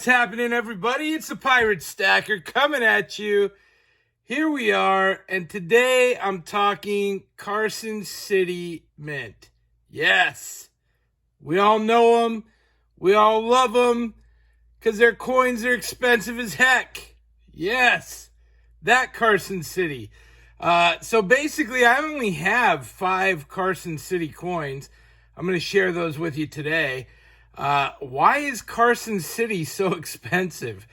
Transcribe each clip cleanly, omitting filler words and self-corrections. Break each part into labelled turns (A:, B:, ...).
A: What's happening, everybody? It's the Pirate Stacker coming at you. Here we are, and today I'm talking Carson City Mint. Yes, we all know them. We all love them because their coins are expensive as heck. Yes, that Carson City. So basically, I only have 5 Carson City coins. I'm going to share those with you today. Why is Carson City so expensive?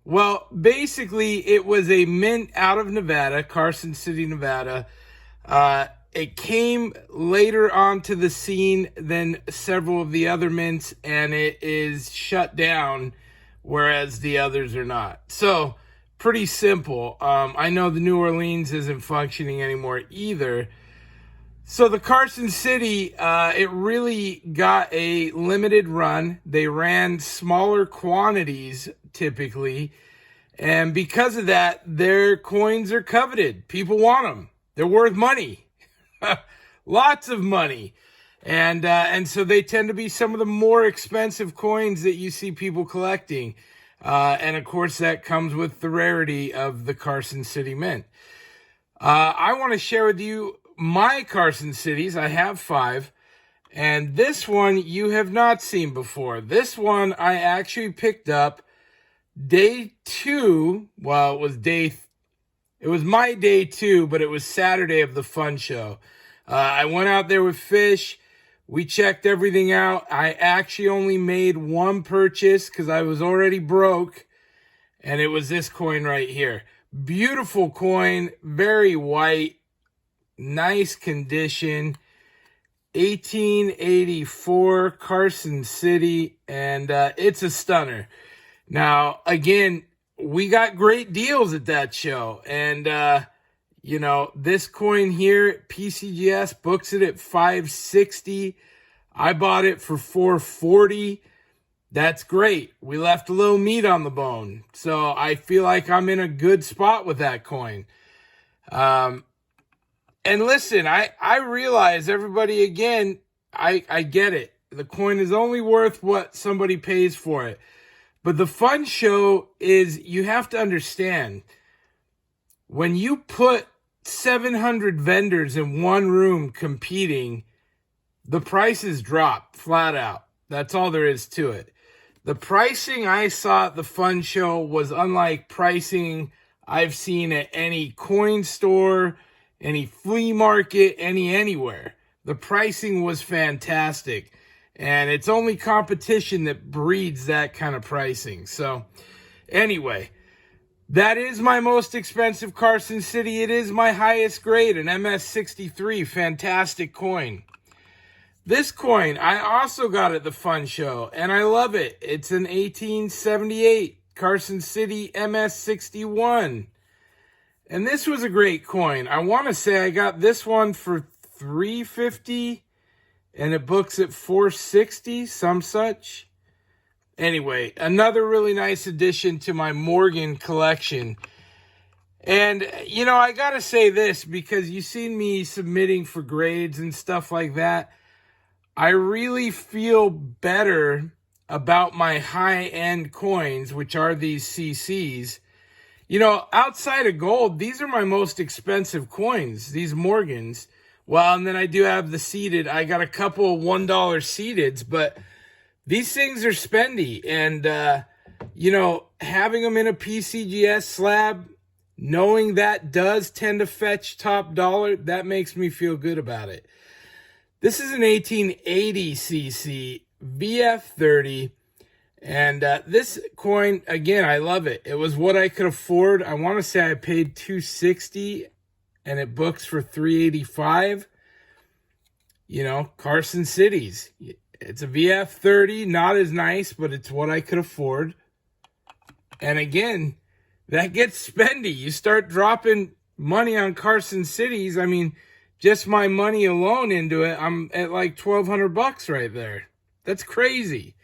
A: Well, basically, it was a mint out of Nevada, Carson City, Nevada. It came later onto the scene than several of the other mints, and it is shut down, whereas the others are not. So, pretty simple. I know the New Orleans isn't functioning anymore either. So the Carson City, it really got a limited run. They ran smaller quantities typically. And because of that, their coins are coveted. People want them. They're worth money. Lots of money. And so they tend to be some of the more expensive coins that you see people collecting. And of course, that comes with the rarity of the Carson City Mint. I want to share with you my Carson Cities. I have 5, and this one you have not seen before. This one I actually picked up day 2. Well, it was my day 2, but it was Saturday of the fun show. I went out there with Fish. We checked everything out. I actually only made one purchase because I was already broke, and it was this coin right here. Beautiful coin, very white. Nice condition, 1884 Carson City, and it's a stunner. Now, again, we got great deals at that show, and you know, this coin here, PCGS books it at $560. I bought it for $440. That's great. We left a little meat on the bone, so I feel like I'm in a good spot with that coin. And listen, I realize everybody, again, I get it. The coin is only worth what somebody pays for it. But the fun show is you have to understand, when you put 700 vendors in one room competing, the prices drop flat out. That's all there is to it. The pricing I saw at the fun show was unlike pricing I've seen at any coin store, any flea market, anywhere. The pricing was fantastic. And it's only competition that breeds that kind of pricing. So, anyway, that is my most expensive Carson City. It is my highest grade, an MS63. Fantastic coin. This coin, I also got at the fun show, and I love it. It's an 1878 Carson City MS61. And this was a great coin. I want to say I got this one for $350, and it books at $460, some such. Anyway, another really nice addition to my Morgan collection. And, you know, I got to say this, because you've seen me submitting for grades and stuff like that. I really feel better about my high-end coins, which are these CCs. You know, outside of gold, these are my most expensive coins, these Morgans. Well, and then I do have the seeded. I got a couple of $1 seededs, but these things are spendy. And, you know, having them in a PCGS slab, knowing that does tend to fetch top dollar, that makes me feel good about it. This is an 1880 CC VF30. And this coin, again, I love it. It was what I could afford. I want to say I paid $260, and it books for $385. You know, Carson Cities. It's a VF30, not as nice, but it's what I could afford. And again, that gets spendy. You start dropping money on Carson Cities. I mean, just my money alone into it, I'm at like $1,200 right there. That's crazy.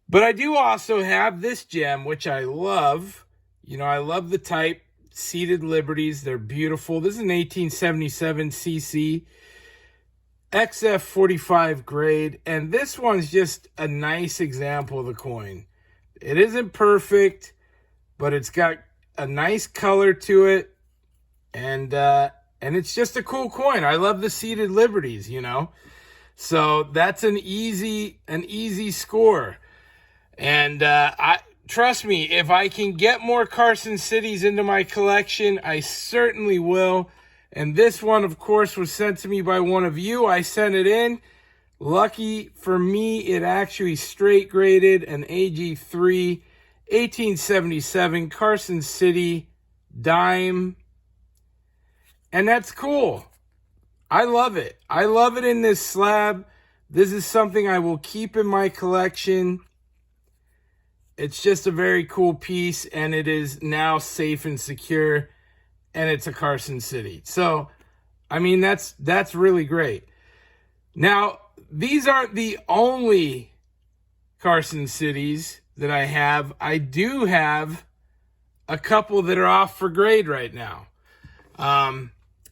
A: But I do also have this gem, which I love. You know, I love the type. Seated Liberties. They're beautiful. This is an 1877 CC. XF45 grade. And this one's just a nice example of the coin. It isn't perfect, but it's got a nice color to it, and it's just a cool coin. I love the seated Liberties, you know. So that's an easy score. And I trust me, if I can get more Carson Cities into my collection, I certainly will. And this one, of course, was sent to me by one of you. I sent it in. Lucky for me, it actually straight graded an AG3 1877 Carson City dime. And that's cool. I love it. I love it in this slab. This is something I will keep in my collection. It's just a very cool piece, and it is now safe and secure, and it's a Carson City. So, I mean, that's really great. Now, these aren't the only Carson Cities that I have. I do have a couple that are off for grade right now.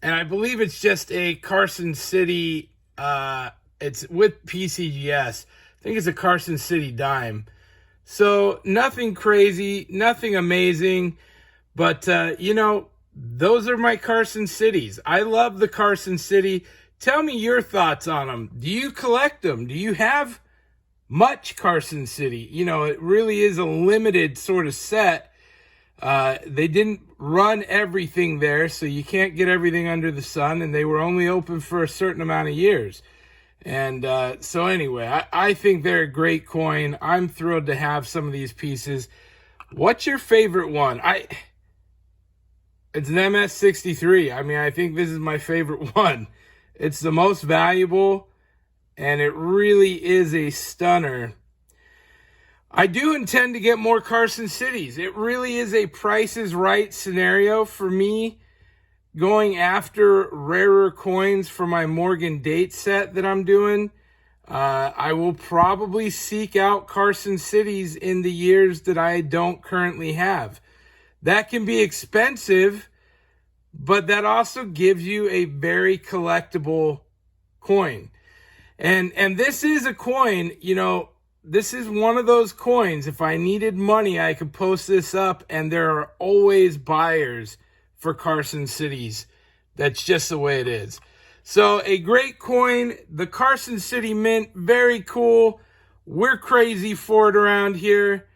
A: And I believe it's just a Carson City, it's with PCGS. I think it's a Carson City dime. So nothing crazy, nothing amazing, but, you know, those are my Carson Cities. I love the Carson City. Tell me your thoughts on them. Do you collect them? Do you have much Carson City? You know, it really is a limited sort of set. They didn't run everything there, so you can't get everything under the sun, and they were only open for a certain amount of years. And so anyway, I think they're a great coin. I'm thrilled to have some of these pieces. What's your favorite one? It's an MS-63. I mean, I think this is my favorite one. It's the most valuable, and it really is a stunner. I do intend to get more Carson Cities. It really is a Price is Right scenario for me, going after rarer coins for my Morgan date set that I'm doing. I will probably seek out Carson Cities in the years that I don't currently have. That can be expensive, but that also gives you a very collectible coin. And this is a coin, you know, this is one of those coins. If I needed money, I could post this up, and there are always buyers for Carson Cities. That's just the way it is. So a great coin, the Carson City Mint, very cool. We're crazy for it around here.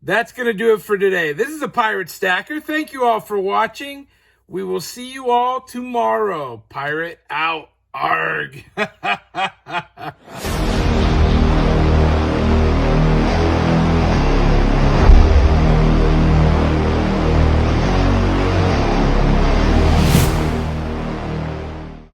A: That's going to do it for today. This is a Pirate Stacker. Thank you all for watching. We will see you all tomorrow. Pirate out. Arg.